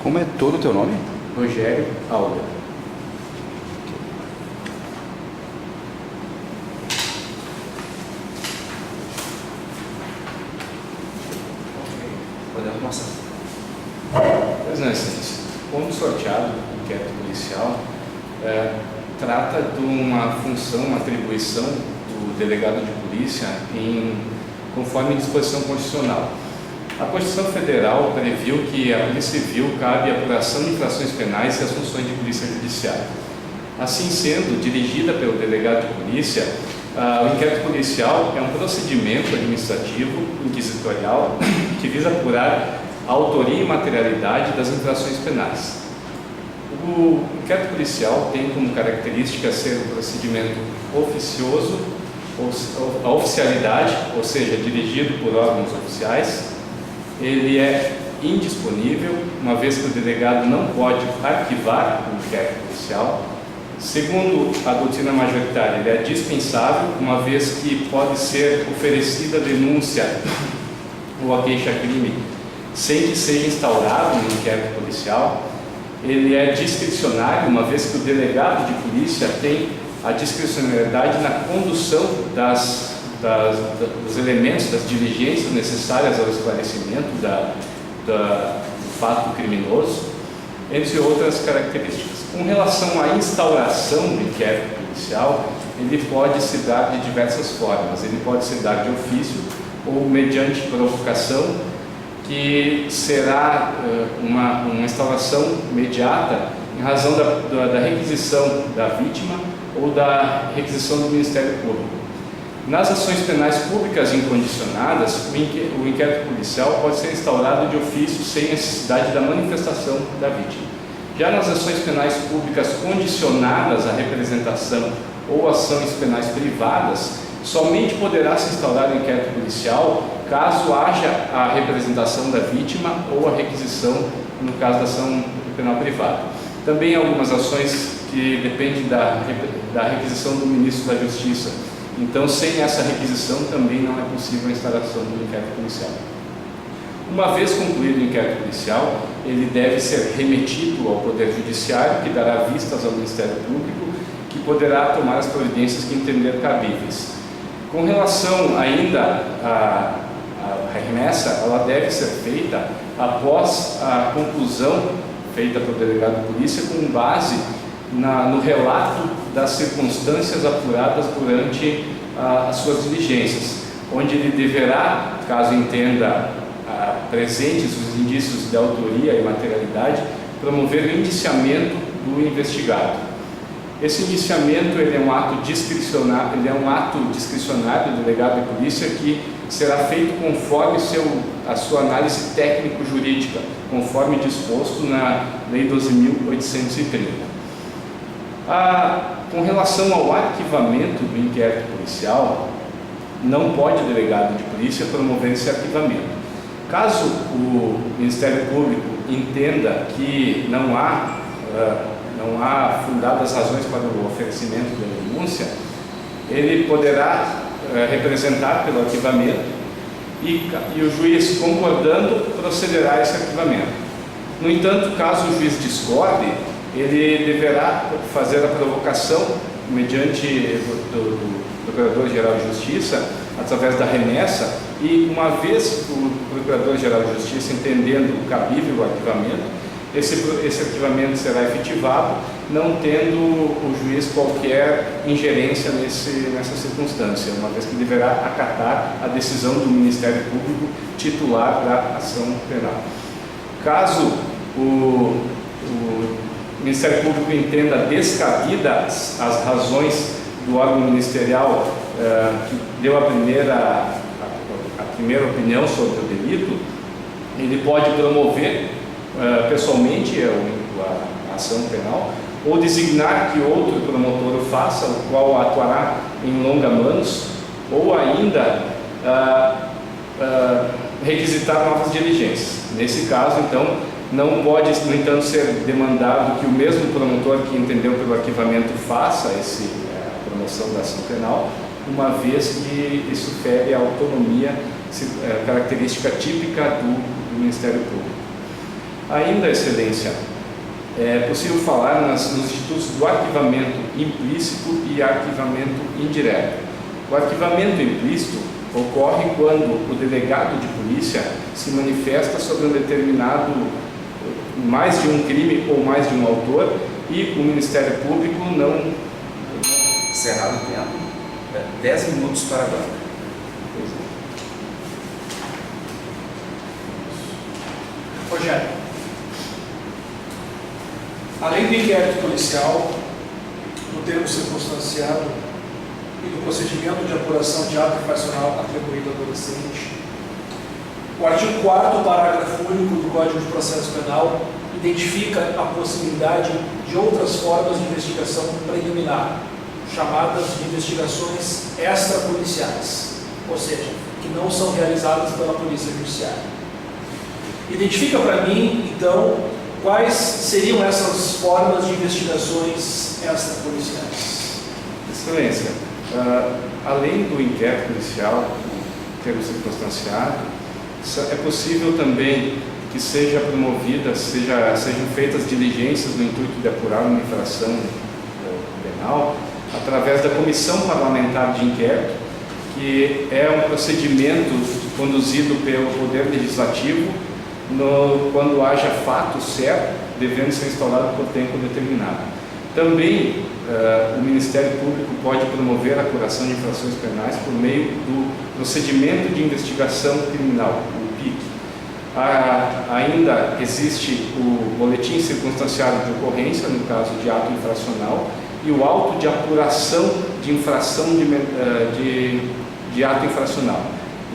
Como é todo o teu nome? Rogério Alder. Podemos passar. Pois não, Excelência. Como sorteado do inquérito policial, trata de uma função, uma atribuição do delegado de polícia conforme disposição constitucional. A Constituição Federal previu que a Polícia Civil cabe a apuração de infrações penais e as funções de polícia judiciária. Assim sendo, dirigida pelo delegado de polícia, o inquérito policial é um procedimento administrativo inquisitorial que visa apurar a autoria e materialidade das infrações penais. O inquérito policial tem como característica ser um procedimento oficioso, a oficialidade, ou seja, dirigido por órgãos oficiais. Ele é indisponível, uma vez que o delegado não pode arquivar o inquérito policial. Segundo a doutrina majoritária, ele é dispensável, uma vez que pode ser oferecida a denúncia ou a queixa-crime sem que seja instaurado um inquérito policial. Ele é discricionário, uma vez que o delegado de polícia tem a discricionariedade na condução dos elementos, das diligências necessárias ao esclarecimento do fato criminoso, entre outras características. Com relação à instauração do inquérito policial, ele pode se dar de diversas formas. Ele pode se dar de ofício ou mediante provocação, que será uma instauração imediata em razão da requisição da vítima ou da requisição do Ministério Público. Nas ações penais públicas incondicionadas, o inquérito policial pode ser instaurado de ofício sem necessidade da manifestação da vítima. Já nas ações penais públicas condicionadas à representação ou ações penais privadas, somente poderá se instaurar o inquérito policial caso haja a representação da vítima ou a requisição, no caso da ação penal privada. Também algumas ações que dependem da requisição do Ministro da Justiça. Então, sem essa requisição, também não é possível a instauração do inquérito policial. Uma vez concluído o inquérito policial, ele deve ser remetido ao Poder Judiciário, que dará vistas ao Ministério Público, que poderá tomar as providências que entender cabíveis. Com relação ainda à remessa, ela deve ser feita após a conclusão feita pelo delegado de polícia, com base no relato das circunstâncias apuradas durante as suas diligências, onde ele deverá, caso entenda presentes os indícios de autoria e materialidade, promover o indiciamento do investigado. Esse indiciamento ele é um ato discricionário, do delegado de polícia, que será feito conforme a sua análise técnico-jurídica, conforme disposto na Lei 12.830. Com relação ao arquivamento do inquérito policial, não pode o delegado de polícia promover esse arquivamento. Caso o Ministério Público entenda que não há fundadas razões para o oferecimento da denúncia, ele poderá representar pelo arquivamento e o juiz, concordando, procederá a esse arquivamento. No entanto, caso o juiz discorde, ele deverá fazer a provocação mediante do Procurador-Geral de Justiça, através da remessa, e uma vez o Procurador-Geral de Justiça entendendo cabível o arquivamento, esse arquivamento será efetivado, não tendo o juiz qualquer ingerência nessa circunstância, uma vez que deverá acatar a decisão do Ministério Público titular da ação penal. Caso o Ministério Público entenda descabidas as razões do órgão ministerial que deu a primeira opinião sobre o delito, ele pode promover pessoalmente a ação penal ou designar que outro promotor o faça, o qual atuará em longa-manos, ou ainda requisitar novas diligências. Nesse caso, então, não pode, no entanto, ser demandado que o mesmo promotor que entendeu pelo arquivamento faça a promoção da ação penal, uma vez que isso fere a autonomia, característica típica do Ministério Público. Ainda, Excelência, é possível falar nos institutos do arquivamento implícito e arquivamento indireto. O arquivamento implícito ocorre quando o delegado de polícia se manifesta sobre um determinado, mais de um crime ou mais de um autor, e o Ministério Público não... Encerrado o tempo. 10 minutos para agora. Rogério, além do inquérito policial, do termo circunstanciado e do procedimento de apuração de ato infracional atribuído ao adolescente, o artigo 4º, parágrafo único do Código de Processo Penal identifica a possibilidade de outras formas de investigação preliminar, chamadas de investigações extrapoliciais, ou seja, que não são realizadas pela Polícia Judiciária. Identifica para mim, então, quais seriam essas formas de investigações extrapoliciais? Excelência, além do inquérito policial, o termo circunstanciado, é possível também que seja promovida, sejam feitas diligências no intuito de apurar uma infração penal através da Comissão Parlamentar de Inquérito, que é um procedimento conduzido pelo Poder Legislativo quando haja fato certo, devendo ser instaurado por tempo determinado. Também o Ministério Público pode promover a apuração de infrações penais por meio do procedimento de investigação criminal, o PIC. Ainda existe o boletim circunstanciado de ocorrência, no caso de ato infracional, e o auto de apuração de infração de ato infracional.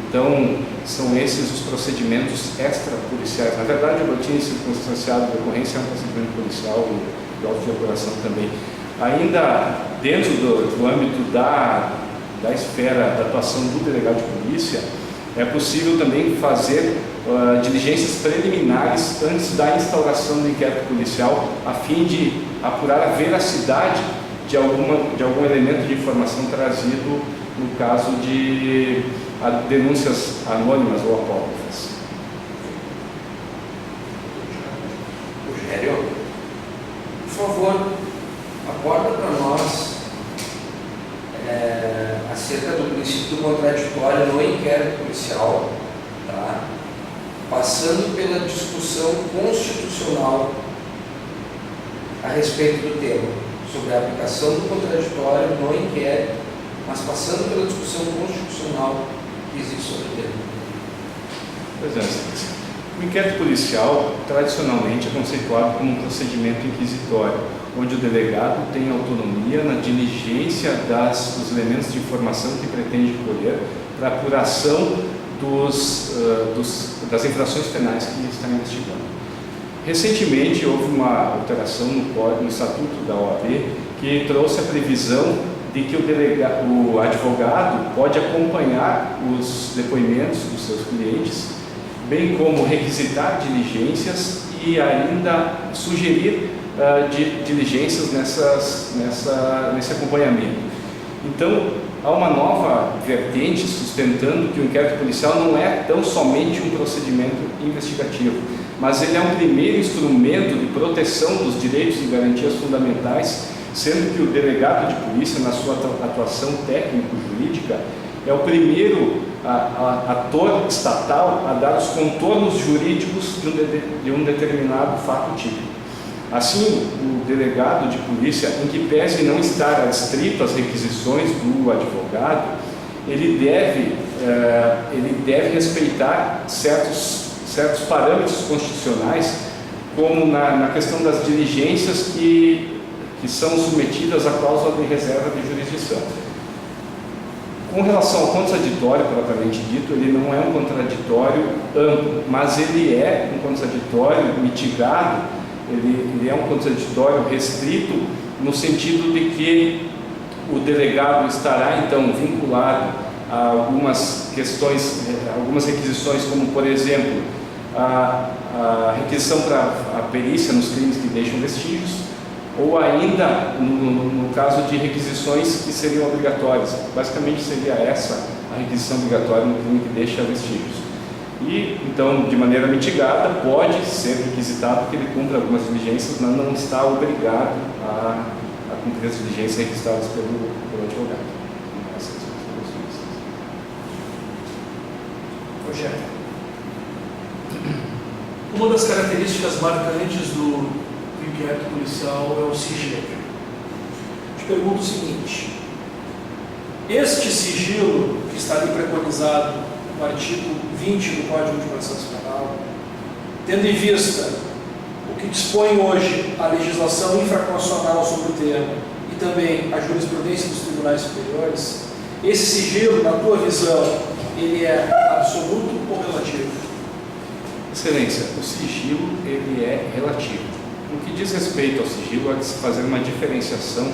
Então, são esses os procedimentos extrapoliciais. Na verdade, o boletim circunstanciado de ocorrência é um procedimento policial e o auto de apuração também. Ainda dentro do âmbito da esfera da atuação do delegado de polícia, é possível também fazer diligências preliminares antes da instauração do inquérito policial, a fim de apurar a veracidade de algum elemento de informação trazido no caso de denúncias anônimas ou apócrifas. Rogério, por favor, aborda para nós acerca do princípio do contraditório no inquérito policial, tá? Passando pela discussão constitucional a respeito do tema, sobre a aplicação do contraditório no inquérito, mas passando pela discussão constitucional que existe sobre o tema. Pois é, o inquérito policial tradicionalmente é conceituado como um procedimento inquisitório, onde o delegado tem autonomia na diligência dos elementos de informação que pretende colher para apuração das infrações penais que está investigando. Recentemente houve uma alteração no Estatuto da OAB que trouxe a previsão de que o advogado pode acompanhar os depoimentos dos seus clientes, bem como requisitar diligências e ainda sugerir diligências nesse acompanhamento. Então, há uma nova vertente sustentando que o inquérito policial não é tão somente um procedimento investigativo, mas ele é um primeiro instrumento de proteção dos direitos e garantias fundamentais, sendo que o delegado de polícia, na sua atuação técnico-jurídica, é o primeiro ator estatal a dar os contornos jurídicos de um determinado fato típico. Assim, o delegado de polícia, em que pese não estar adstrito às requisições do advogado, ele deve respeitar certos parâmetros constitucionais, como na questão das diligências que são submetidas à cláusula de reserva de jurisdição. Com relação ao contraditório propriamente dito, ele não é um contraditório amplo, mas ele é um contraditório mitigado, ele é um contraditório restrito, no sentido de que o delegado estará então vinculado a algumas questões, algumas requisições, como por exemplo a requisição para a perícia nos crimes que deixam vestígios, ou ainda no caso de requisições que seriam obrigatórias. Basicamente seria essa a requisição obrigatória no crime que deixa vestígios. E, então, de maneira mitigada, pode ser requisitado que ele cumpra algumas diligências, mas não está obrigado a cumprir as diligências requisitadas pelo advogado. Essas são as soluções. Rogério, uma das características marcantes do inquérito policial é o sigilo. Te pergunto o seguinte: este sigilo que está ali preconizado no artigo 20 do Código de Processo Penal, tendo em vista o que dispõe hoje a legislação infraconstitucional sobre o tema e também a jurisprudência dos tribunais superiores, esse sigilo, na tua visão, ele é absoluto ou relativo? Excelência, o sigilo ele é relativo. No que diz respeito ao sigilo, há de se fazer uma diferenciação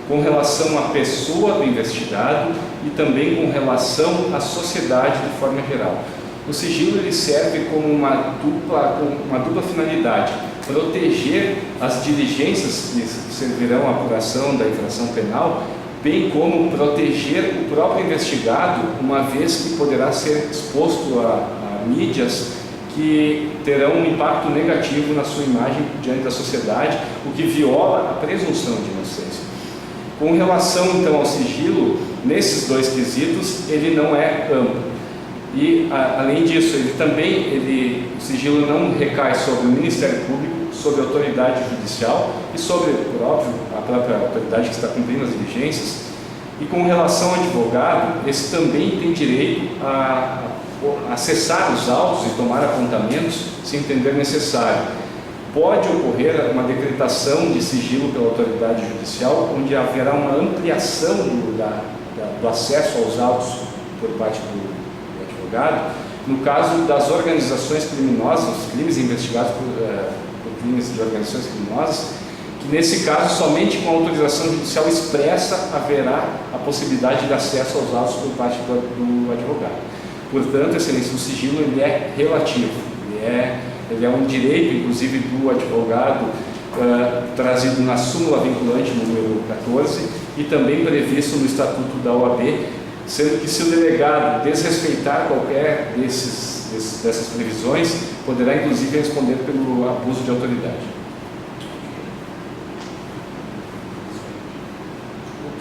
com relação à pessoa do investigado e também com relação à sociedade de forma geral. O sigilo ele serve como uma dupla finalidade: proteger as diligências que servirão à apuração da infração penal, bem como proteger o próprio investigado, uma vez que poderá ser exposto a mídias que terão um impacto negativo na sua imagem diante da sociedade, o que viola a presunção de inocência. Com relação então ao sigilo, nesses dois quesitos, ele não é amplo. E, além disso, o sigilo não recai sobre o Ministério Público, sobre a autoridade judicial e sobre, por óbvio, a própria autoridade que está cumprindo as diligências. E com relação ao advogado, esse também tem direito a acessar os autos e tomar apontamentos se entender necessário. Pode ocorrer uma decretação de sigilo pela autoridade judicial, onde haverá uma ampliação do acesso aos autos por parte do advogado, no caso das organizações criminosas, os crimes investigados por crimes de organizações criminosas, que nesse caso somente com autorização judicial expressa haverá a possibilidade de acesso aos autos por parte do advogado. Portanto, excelência, o sigilo ele é relativo, ele é um direito, inclusive, do advogado trazido na súmula vinculante número 14 e também previsto no Estatuto da OAB, sendo que se o delegado desrespeitar qualquer dessas previsões, poderá inclusive responder pelo abuso de autoridade.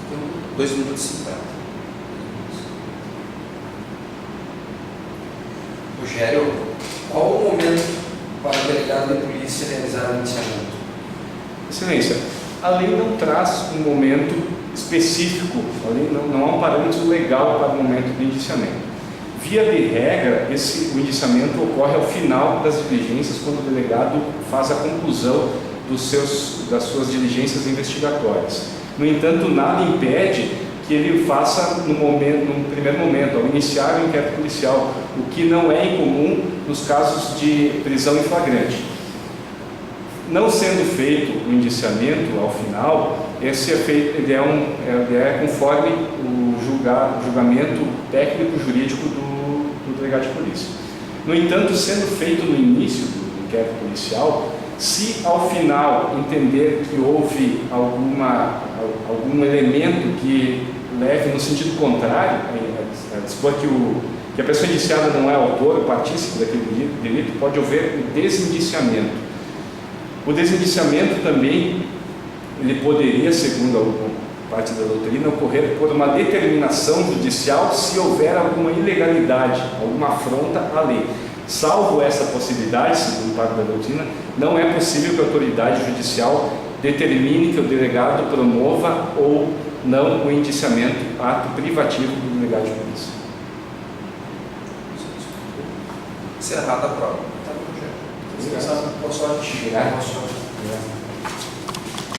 Tem 2 minutos e 50. Rogério, qual o momento para o delegado de polícia realizar o indiciamento? Excelência, a lei não traz um momento específico, a lei não há um parâmetro legal para o momento do indiciamento. Via de regra, o indiciamento ocorre ao final das diligências, quando o delegado faz a conclusão das suas diligências investigatórias. No entanto, nada impede que ele faça num primeiro momento, ao iniciar o inquérito policial, o que não é incomum nos casos de prisão em flagrante. Não sendo feito o indiciamento ao final, ele é conforme o julgamento técnico-jurídico do delegado de polícia. No entanto, sendo feito no início do inquérito policial, se ao final entender que houve algum elemento que leve no sentido contrário, a dispor que a pessoa indiciada não é autor ou partícipe daquele delito, pode haver o desindiciamento. O desindiciamento também ele poderia, segundo a parte da doutrina, ocorrer por uma determinação judicial se houver alguma ilegalidade, alguma afronta à lei. Salvo essa possibilidade, segundo parte da doutrina, não é possível que a autoridade judicial determine que o delegado promova ou não o indiciamento, ato privativo do delegado de polícia. Encerrada a prova. Posso tirar? Posso.